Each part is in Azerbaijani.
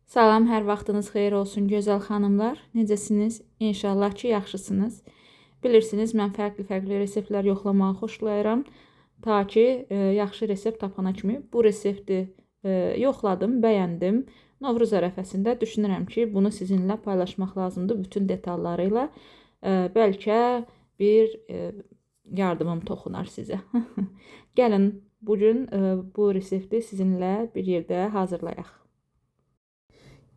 Salam, hər vaxtınız xeyir olsun gözəl xanımlar. Necəsiniz? İnşallah ki, yaxşısınız. Bilirsiniz, mən fərqli reseptlər yoxlamağı xoşlayıram. Ta ki, yaxşı resept tapana kimi bu resepti yoxladım, bəyəndim. Novruz ərəfəsində düşünürəm ki, bunu sizinlə paylaşmaq lazımdır bütün detallarıyla. Bəlkə bir yardımım toxunar sizə. Gəlin, bugün bu resepti sizinlə bir yerdə hazırlayaq.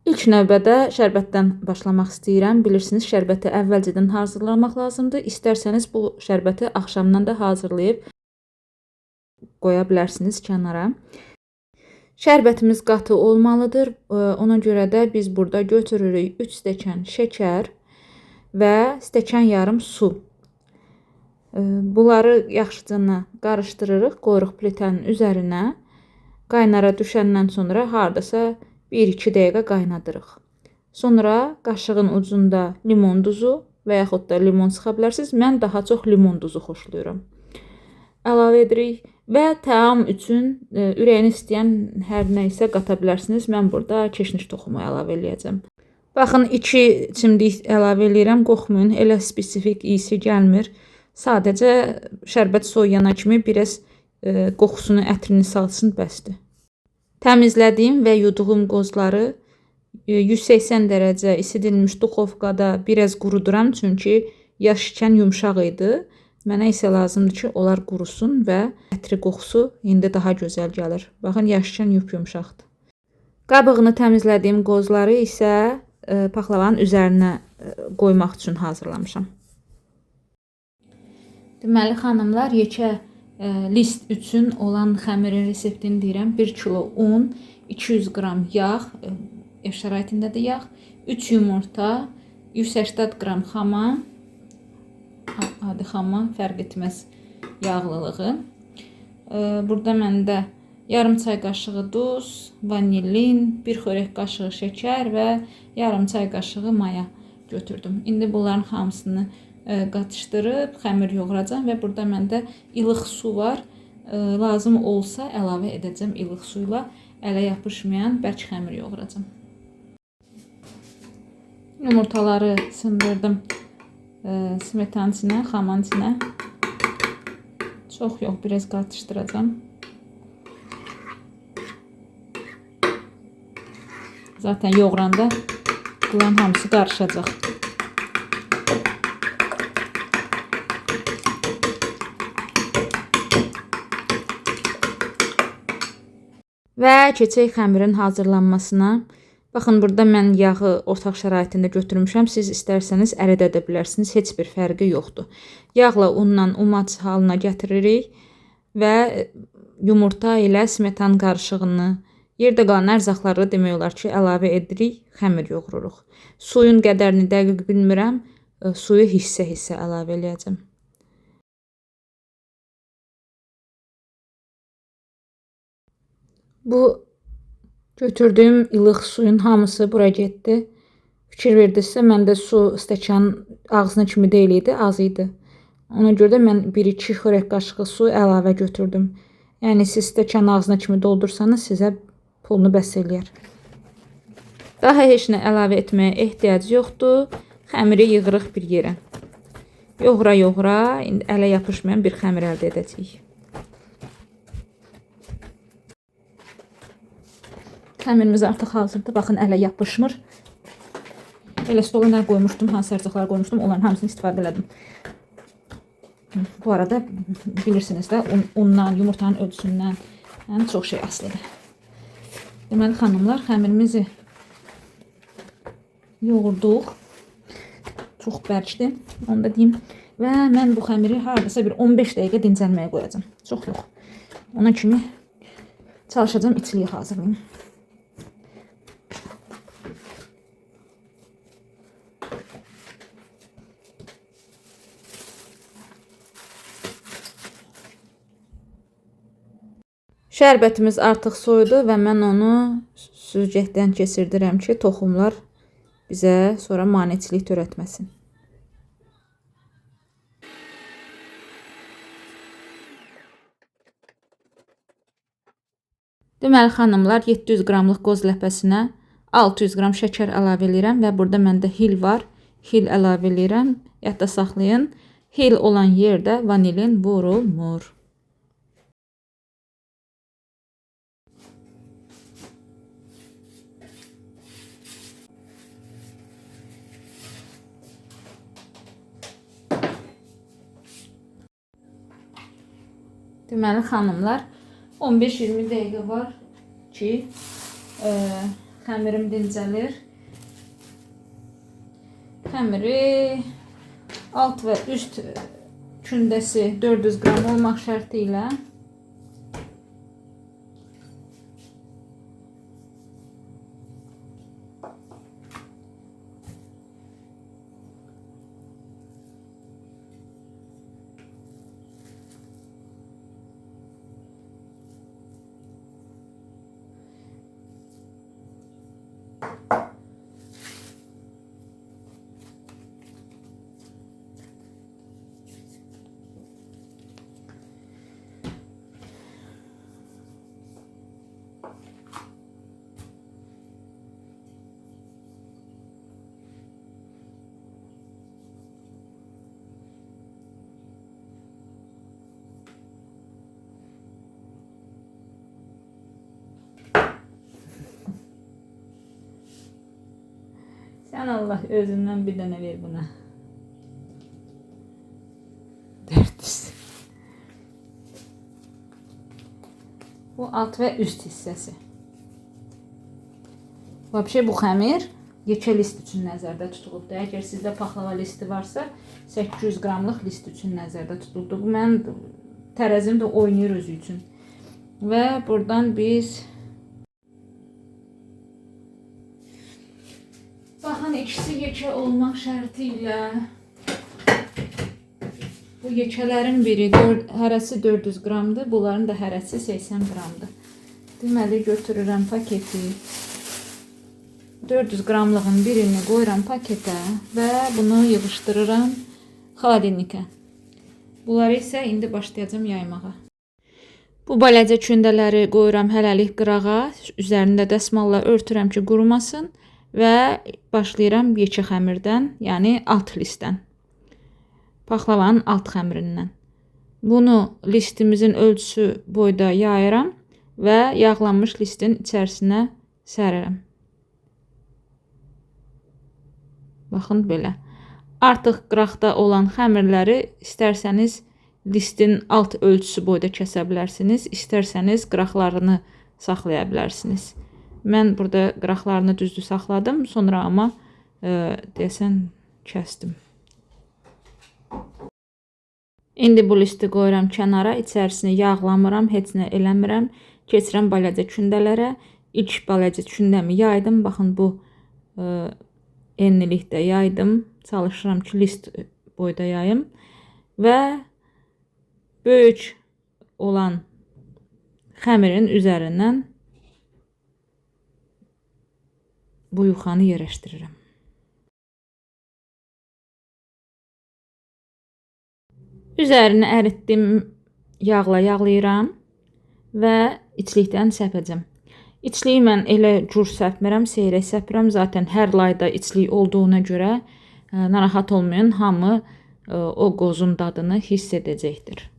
İlk növbədə şərbətdən başlamaq istəyirəm. Bilirsiniz, şərbəti əvvəlcədən hazırlamaq lazımdır. İstərsəniz bu şərbəti axşamdan da hazırlayıb qoya bilərsiniz kənara. Şərbətimiz qatı olmalıdır. Ona görə də biz burada götürürük 3 stəkan şəkər və stəkan yarım su. Bunları yaxşıca qarışdırırıq, qoyuruq plitənin üzərinə. Qaynara düşəndən sonra hardasa 1-2 dəqiqə qaynadırıq. Sonra qaşığın ucunda limon duzu və yaxud da limon sıxa bilərsiniz. Mən daha çox limon duzu xoşlayıram. Əlavə edirik və təam üçün ürəyiniz istəyən hər nə isə qata bilərsiniz. Mən burada keşniş toxumu əlavə eləyəcəm. Baxın, 2 çimdik əlavə eləyirəm. Qorxmayın, elə spesifik iyisi gəlmir. Sadəcə şərbət soyuyana kimi biraz qoxusunu, ətrini salsın, bəsdir. Təmizlədiyim və yuduğum qozları 180 dərəcə isidilmiş duxovkada biraz quruduram, çünki yaş ikən yumşaq idi. Mənə isə lazımdır ki, onlar qurusun və ətri qoxusu indi daha gözəl gəlir. Baxın, yaş ikən yumşaqdır. Qabığını təmizlədiyim qozları isə paxlavanın üzərinə qoymaq üçün hazırlamışam. Deməli, xanımlar, yekə list üçün olan xəmirin reseptini deyirəm. 1 kilo un, 200 qram yağ, ev şəraitindədir yağ, 3 yumurta, 180 qram xama, adi xama, fərq etməz yağlılığı. Burada məndə yarım çay qaşığı duz, vanilin, 1 xörək qaşığı şəkər və yarım çay qaşığı maya götürdüm. İndi bunların hamısını qatışdırıb xəmir yoğuracam və burada məndə ilıq su var. Lazım olsa əlavə edəcəm ilıq suyla. Ələ yapışmayan bərk xəmir yoğuracam. Yumurtaları sındırdım smetanın içinə, xamanın içinə. Çox yox, biraz qatışdıracam. Zaten yoğuranda bunların hamısı qarışacaq. Və keçək xəmirin hazırlanmasına. Baxın, burada mən yağı otaq şəraitində götürmüşəm. Siz istərsəniz əridə də bilərsiniz. Heç bir fərqi yoxdur. Yağla unla umaç halına gətiririk və yumurta ilə smetan qarışığını, yerdə qalan ərzaqları demək olar ki, əlavə edirik, xəmir yoğururuq. Suyun qədərini dəqiq bilmirəm. Suyu hissə-hissə əlavə eləyəcəm. Bu götürdüyüm ilıq suyun hamısı bura getdi. Fikir verdinizsə, məndə su stəkanın ağzına kimi deyil idi, az idi. Ona görə də mən 1-2 xörək qaşığı su əlavə götürdüm. Yəni siz stəkanın ağzına kimi doldursanız sizə pulunu bəs eləyər. Daha heç nə əlavə etməyə ehtiyac yoxdur. Xəmiri yığırıq bir yerə. Yoğura-yoğura indi ələ yapışmayan bir xəmir əldə edəcəyik. Xəmirimiz artıq hazırdır. Baxın, ələ yapışmır. Elə stola nə qoymuşdum, hansı ərzaqlar qoymuşdum, onların hamısını istifadə elədim. Bu arada bilirsiniz də, undan, yumurtanın ölçüsündən çox şey asılıdır. Deməli, xanımlar, xəmirimizi yoğurduq. Çox bərkdir, onu da deyim. Və mən bu xəmiri haradasa bir 15 dəqiqə dincəlməyə qoyacam. Çox yox. Ona kimi çalışacağım, içliyi hazırlayayım. Şərbətimiz artıq soyudu və mən onu süzgəcdən keçirdirəm ki, toxumlar bizə sonra maneçilik törətməsin. Deməli, xanımlar, 700 qramlıq qoz ləpəsinə 600 qram şəkər əlavə edirəm və burada məndə hil var. Hil əlavə edirəm. Yadda saxlayın. Hil olan yerdə vanilin vurulmur. Deməli xanımlar, 15-20 dəqiqə var ki, xəmirim dincəlir. Xəmiri alt və üst kündəsi 400 qram olmaq şərti ilə sən Allah özündən bir dənə ver buna. 400. Bu alt və üst hissəsi. Vəbşə bu xəmir yekə list üçün nəzərdə tutulubdur. Əgər sizdə paxlava listi varsa 800 qramlıq list üçün nəzərdə tutulubdur. Bu mənim tərəzim də oynayır özü üçün. Və buradan biz baxın, ikisi yekə olmaq şərti ilə bu yekələrin biri hərəsi 400 qramdır, bunların da hərəsi 80 qramdır. Deməli götürürəm paketi. 400 qramlığın birini qoyuram paketə və bunu yığışdırıram xaladelnikə. Bunları isə indi başlayacağım yaymağa. Bu baləcə kündələri qoyuram hələlik qırağa, üzərində dəsmalla örtürəm ki, qurumasın. Və başlayıram yekə xəmirdən, yəni alt listdən. Paxlavanın alt xəmirindən. Bunu listimizin ölçüsü boyda yayıram və yağlanmış listin içərisinə sərirəm. Baxın belə. Artıq qıraqda olan xəmirləri istərsəniz listin alt ölçüsü boyda kəsə bilərsiniz, istərsəniz qıraqlarını saxlaya bilərsiniz. Mən burada qıraqlarını düzdü saxladım, sonra amma deyəsən kəsdim. İndi bu listi qoyuram kənara, içərisini yağlamıram, heç nə eləmirəm. Keçirəm baləcə kündələrə. İlk baləcə kündəmi yaydım. Baxın, bu enlilikdə yaydım. Çalışıram ki, list boyda yayım. Və böyük olan xəmirin üzərindən bu yuxanı yerləşdirirəm. Üzərini əritdim, yağla yağlayıram və içlikdən səpəcəm. İçliyi mən elə cür səpmirəm, seyrək səpirəm. Zaten hər layda içlik olduğuna görə narahat olmayın, hamı o qozun dadını hiss edəcəkdir.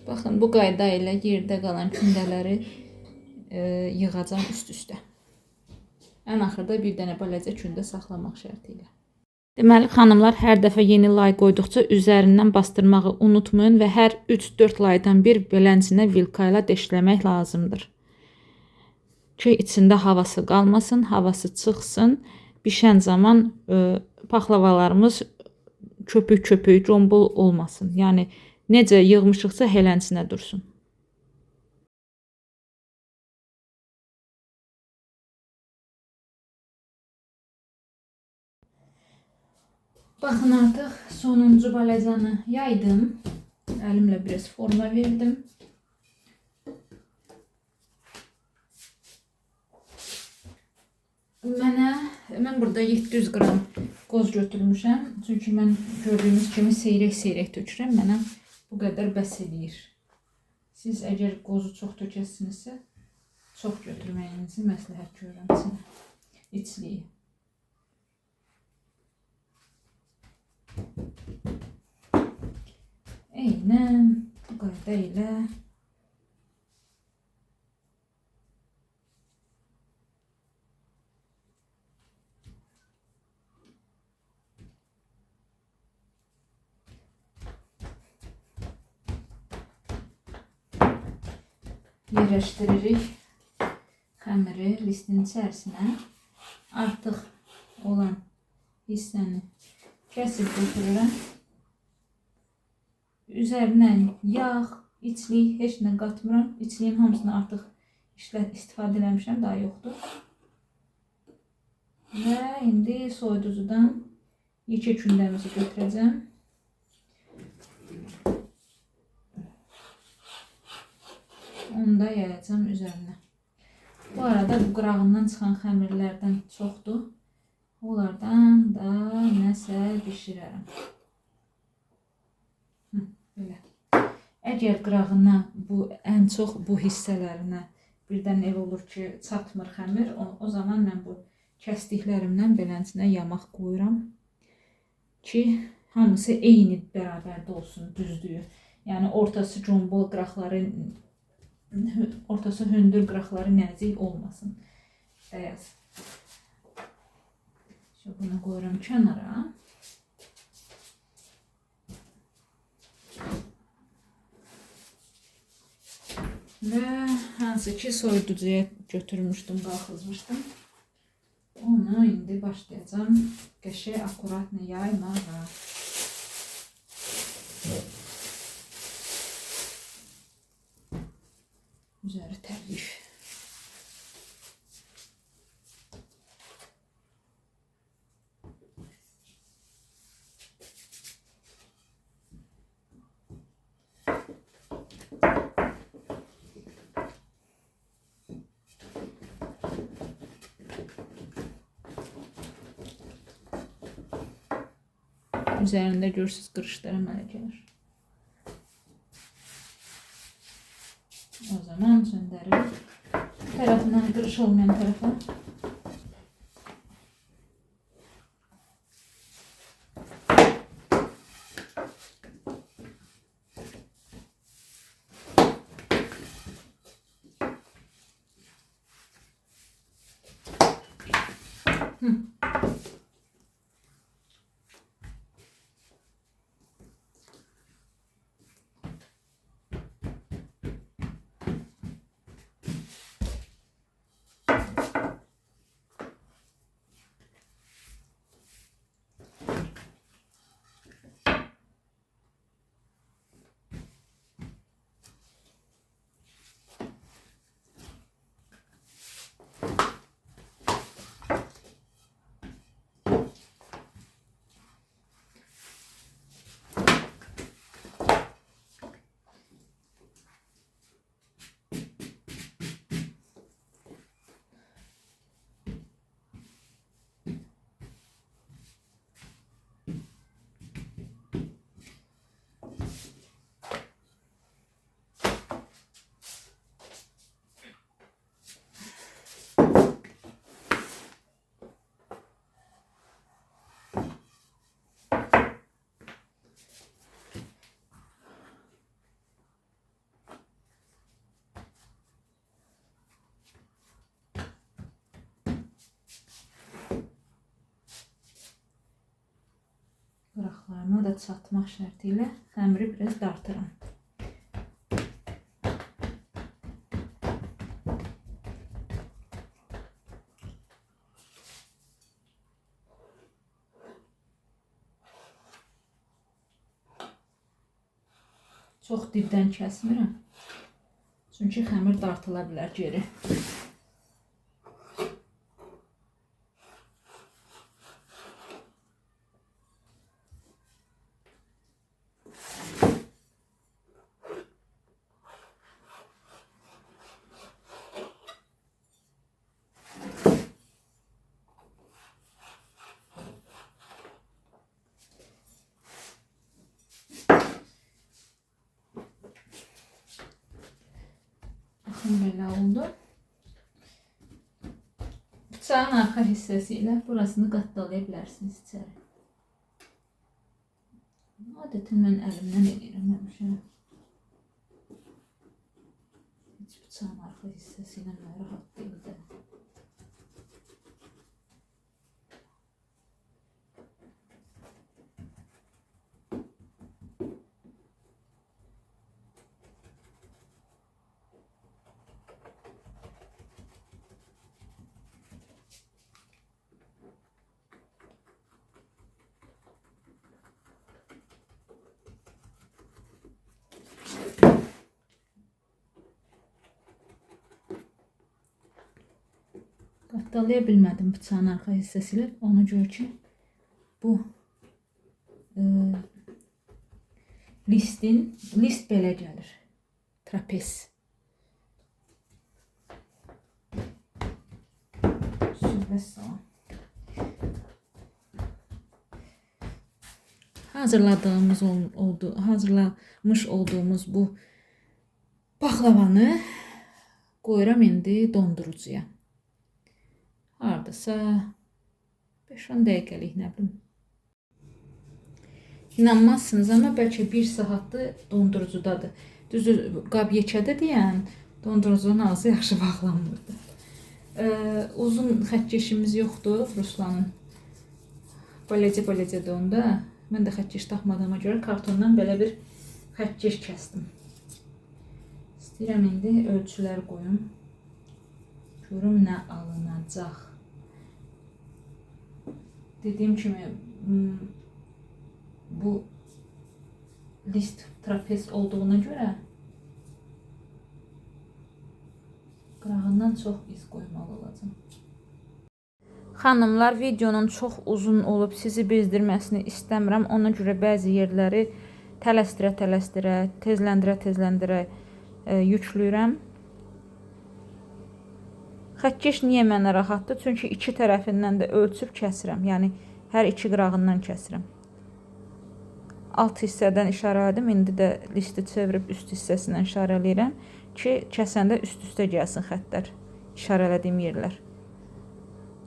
Baxın, bu qayda ilə yerdə qalan kündələri yığacam üst-üstə. Ən axırda bir dənə baləcə kündə saxlamaq şərti ilə. Deməli, xanımlar, hər dəfə yeni lay qoyduqca üzərindən bastırmağı unutmayın və hər 3-4 laydan bir beləncinə vilka ilə deşləmək lazımdır. Ki, içində havası qalmasın, havası çıxsın. Bişən zaman paxlavalarımız köpük-köpük, combul olmasın. Yəni, necə yığmışıqsa heləncinə dursun. Baxın, artıq sonuncu baləcanı yaydım. Əlimlə biraz forma verdim. Mənə Mən burada 700 qram qoz götürmüşəm. Çünki mən gördüyünüz kimi seyrək-seyrək tökürəm. Mənə bu qədər bəs eləyir. Siz əgər qozu çox tökəsinizsə, çox götürməyinizi məsləhət görürəm sizə. İçliyi. Eynən bu qayda ilə yerləşdiririk xəmiri listin içərisinə. Artıq olan hissəni kəsib götürürəm. Üzərinə yağ, içlik, heç nə qatmıram. İçliyin hamısını artıq istifadə eləmişəm, daha yoxdur. Və indi soyuducudan yekə kündəmizi götürəcəm. Onu da yayacağım üzərinə. Bu arada bu qırağından çıxan xəmirlərdən çoxdur. Onlardan da nəsə bişirərəm. Belə. Əgər qırağına ən çox bu hissələrinə birdən elə olur ki, çatmır xəmir, o zaman mən bu kəsdiklərimdən beləsinə yamaq qoyuram ki, hamısı eyni bərabərdə olsun düzlüyü. Yəni ortası gombol qıraqları, ortası hündür qıraqları nəzik olmasın. Bəyaz. Bunu qoyuram kənara. Və hansı ki soyuducuya götürmüşdüm, qalxızmışdım. Onu indi başlayacağım qəşəng akuratla yaymağa. Üzəri tərlif. Üzərində görürsünüz qırışlara əmələ gəlir. O zaman söndürürük. Bu tərəfindən qırış olmayan tərəfə. Qıraqlarına da çatmaq şərti ilə xəmiri biraz dartıram. Çox dibdən kəsmirəm. Çünki xəmir dartıla bilər geri. belə oldu. Bıçağın arxa hissəsi ilə burasını qatdalaya bilərsiniz içəri. Adətən mən əlimdən eləyirəm həmişə. Heç bıçağın arxa hissəsi ilə rahat deyil də. Qatdalaya bilmədim bıçağın arxa hissəsi ilə. Ona görə ki, bu list belə gəlir. Trapez. Vəssalam. Hazırlamış olduğumuz bu paxlavanı qoyuram indi dondurucuya. Hardasa 5-10 dəqiqəlik, nə bilim. İnanmazsınız, amma bəlkə 1 saatdır dondurucudadır. Düzü qab yekədə deyən dondurucunun ağzı yaxşı bağlanmırdı. Uzun xətkeşimiz yoxdur Ruslanın. Baləcə onda. Mən də xətkeş taxmadığıma görə kartondan belə bir xətkeş kəsdim. İstəyirəm indi ölçülər qoyum. Görüm nə alınacaq. Dediyim kimi bu list trapez olduğuna görə qırağından çox iz qoymalı olacam. Xanımlar, videonun çox uzun olub sizi bezdirməsini istəmirəm. Ona görə bəzi yerləri tələsdirə, tezləndirə yükləyirəm. Xətkeş niyə mənə rahatdır? Çünki iki tərəfindən də ölçüb kəsirəm. Yəni hər iki qırağından kəsirəm. Alt hissədən işarələdim. İndi də listi çevirib üst hissəsindən işarələyirəm ki, kəsəndə üst-üstə gəlsin xəttlər. İşarələdiyim yerlər.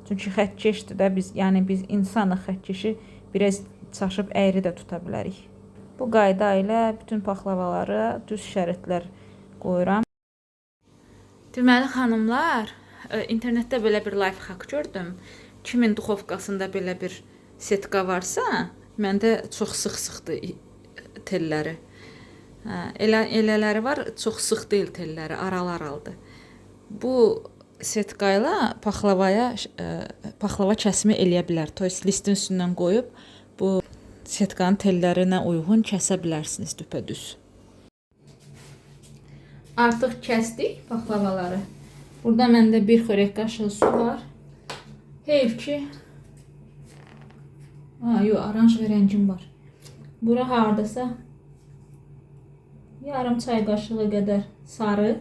Çünki xətkeşdir də biz insanıq, xətkeşi biraz çaşıb əyri də tuta bilərik. Bu qayda ilə bütün paxlavaları düz şəritlər qoyuram. Deməli xanımlar, internetdə belə bir life hack gördüm. Kimin duxovkasında belə bir setka varsa, məndə çox sıx-sıxdır telləri. Elələri var, çox sıx deyil telləri, aral-araldır. Bu setka ilə paxlava kəsimi eləyə bilər. Listin üstündən qoyub bu setkanın tellərinə uyğun kəsə bilərsiniz düpədüz. Artıq kəsdik paxlavaları. Burada məndə bir xörək qaşığı su var. Heyf ki, oranj və rəngim var. Bura hardasa yarım çay qaşığı qədər sarı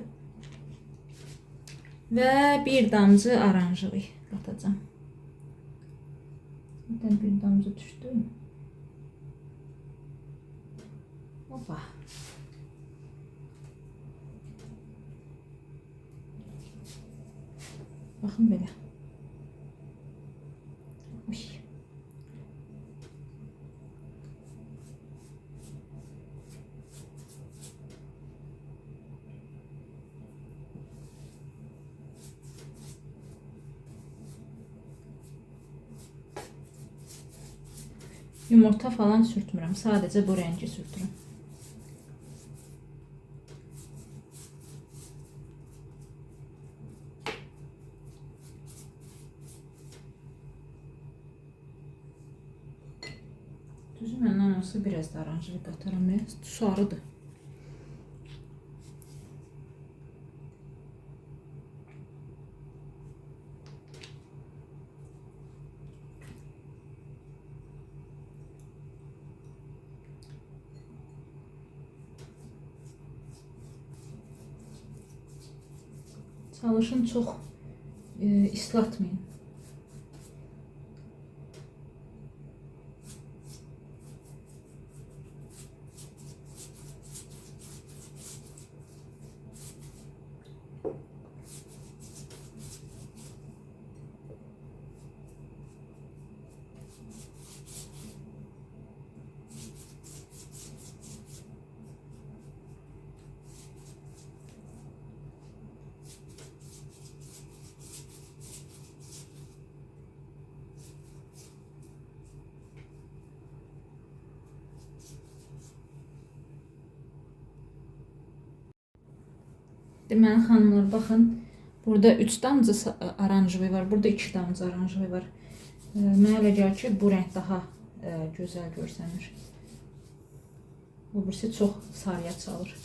və bir damcı oranjlı qatacağım. Bir damcı düşdü. Opa. Baxın belə. Yumurta falan sürtmürəm. Sadəcə bu rəngi sürtürəm. Düzü məndən olsa biraz da oranjlı qataram. Sarıdır. Çalışın çox islatmayın. Deməli xanımlar, baxın. Burada 3 damcı aranjvi var. Burada 2 damcı aranjvi var. Mənə elə gəlir ki, bu rəng daha gözəl görsənir. Bu birisi çox sarıya çalır.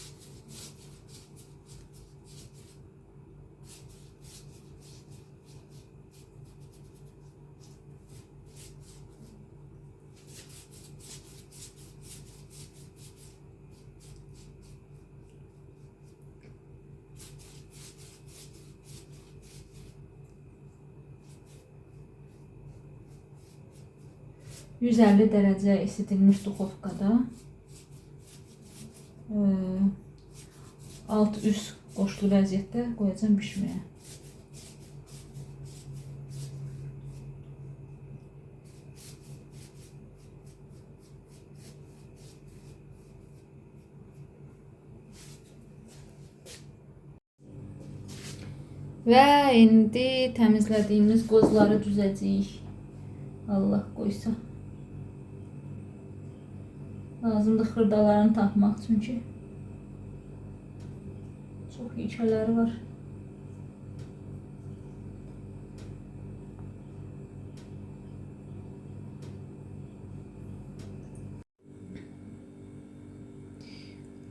%150 dərəcə isidilmiş duxovkada alt üst qoşulu vəziyyətdə qoyacağam bişməyə. Və indi təmizlədiyimiz qozları düzəcəyik. Allah qoysa. Lazımdır xırdalarını tapmaq, çünki çox yekələri var.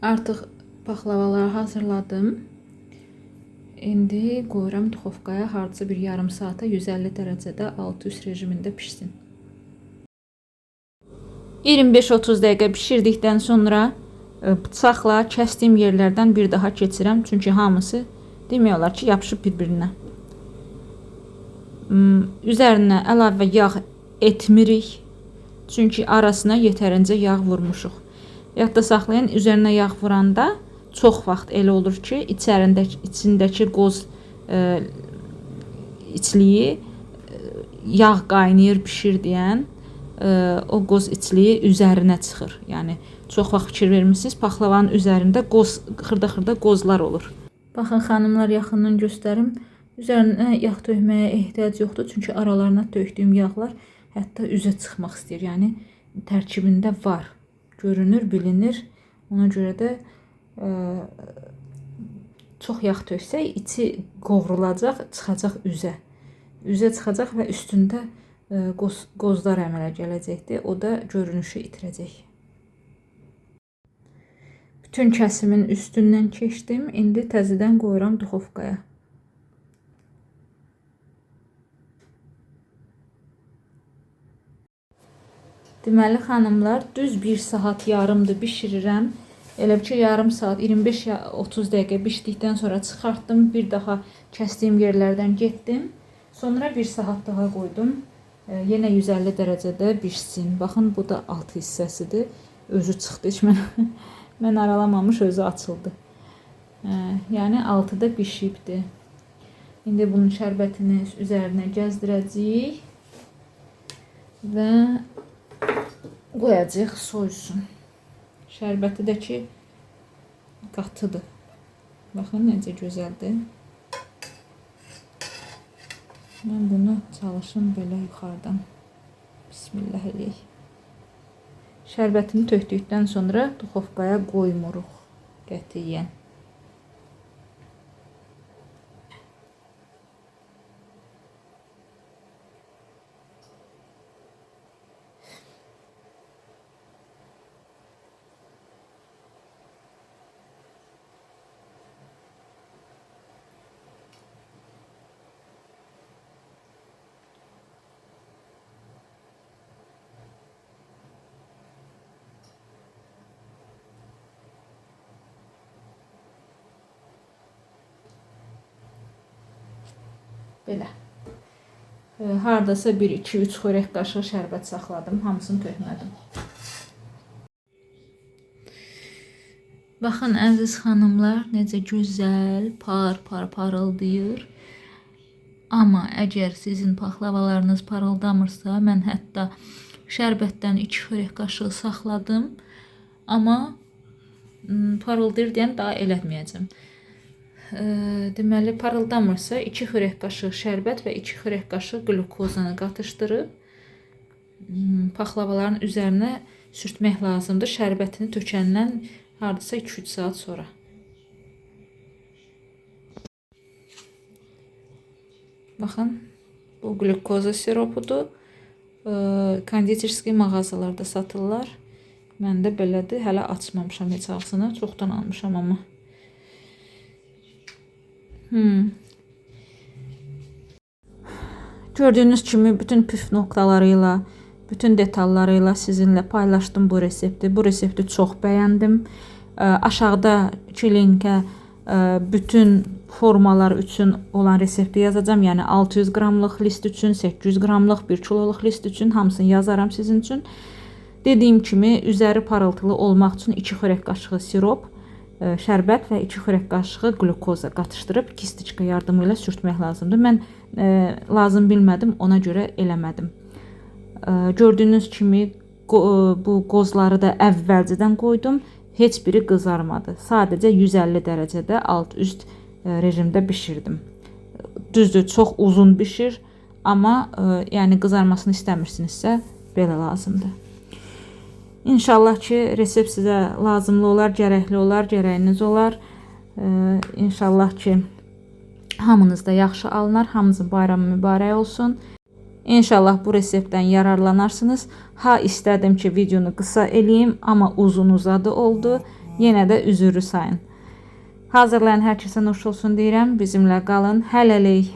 Artıq paxlavaları hazırladım. İndi qoyuram duxovkaya, hardasa bir yarım saata 150 dərəcədə alt üst rejimində pişsin. 25-30 dəqiqə pişirdikdən sonra bıçaqla kəsdiyim yerlərdən bir daha keçirəm. Çünki hamısı demək olar ki, yapışıb bir-birinə. Üzərinə əlavə yağ etmirik. Çünki arasına yetərincə yağ vurmuşuq. Yadda saxlayın, üzərinə yağ vuranda çox vaxt elə olur ki, içindəki qoz içliyi yağ qaynayır, pişir deyən o qoz içliyi üzərinə çıxır. Yəni çox vaxt fikir vermisiniz, paxlavanın üzərində xırda-xırda qozlar olur. Baxın xanımlar, yaxından göstərim. Üzərinə yağ tökməyə ehtiyac yoxdur, çünki aralarına tökdüyüm yağlar hətta üzə çıxmaq istəyir. Yəni tərkibində var. Görünür, bilinir. Ona görə də çox yağ töksək, içi qovrulacaq, çıxacaq üzə. Üzə çıxacaq və üstündə qozlar əmələ gələcəkdir. O da görünüşü itirəcək. Bütün kəsimin üstündən keçdim. İndi təzədən qoyuram duxovkaya. Deməli xanımlar, düz 1 saat yarımdır bişirirəm. Elə ki, yarım saat 25-30 dəqiqə bişdikdən sonra çıxartdım. Bir daha kəsdiyim yerlərdən getdim. Sonra 1 saat daha qoydum. Yenə 150 dərəcədə bişsin. Baxın, bu da alt hissəsidir. Özü çıxdı. Heç mən aralamamış, özü açıldı. Yəni altıda bişibdir. İndi bunun şərbətini üzərinə gəzdirəcəyik və qoyacağıq soyusun. Şərbəti də ki qatıdır. Baxın necə gözəldir. Mən bunu çalışım belə yuxarıdan. Bismillah eləyək. Şərbətini tökdükdən sonra duxovkaya qoymuruq qətiyyən. Belə. Hardasa 1-2-3 xörək qaşığı şərbət saxladım. Hamısını tökmədim. Baxın əziz xanımlar, necə gözəl, parıldayır. Amma əgər sizin paxlavalarınız parıldamırsa, mən hətta şərbətdən 2 xörək qaşığı saxladım. Amma parıldayır deyən daha elətməyəcəm. Deməli, parıldamırsa 2 xörək qaşığı şərbət və 2 xörək qaşığı qlukozanı qatışdırıb paxlavaların üzərinə sürtmək lazımdır. Şərbətini tökəndən hardasa 2-3 saat sonra. Baxın, bu glukoza siropudur. Konditerski mağazalarda satırlar. Məndə belədir. Hələ açmamışam heç ağzını. Çoxdan almışam amma. Gördüyünüz kimi bütün püf noktalarıyla, bütün detallarıyla sizinlə paylaşdım bu resepti. Bu resepti çox bəyəndim. Aşağıdakı linkə bütün formalar üçün olan resepti yazacağım. Yəni 600 qramlıq list üçün, 800 qramlıq, 1 kiloluq list üçün hamısını yazaram sizin üçün. Dediyim kimi üzəri parıltılı olmaq üçün 2 xörək qaşığı sirop, şərbət və 2 xörək qaşığı glukoza qatışdırıb kistiçka yardımı ilə sürtmək lazımdır. Mən lazım bilmədim, ona görə eləmədim. Gördüyünüz kimi bu qozları da əvvəlcədən qoydum. Heç biri qızarmadı. Sadəcə 150 dərəcədə alt-üst rejimdə bişirdim. Düzdür, çox uzun bişir, amma yəni qızarmasını istəmirsinizsə belə lazımdır. İnşallah ki, resept sizə lazımlı olar, gərəkli olar, gərəyiniz olar. İnşallah ki, hamınız da yaxşı alınar, hamınızın bayramı mübarək olsun. İnşallah bu reseptdən yararlanarsınız. Ha istədim ki, videonu qısa eləyim, amma uzun uzadı oldu. Yenə də üzürü sayın. Hazırlayan hər kəsə nuş olsun deyirəm. Bizimlə qalın. Hələlik.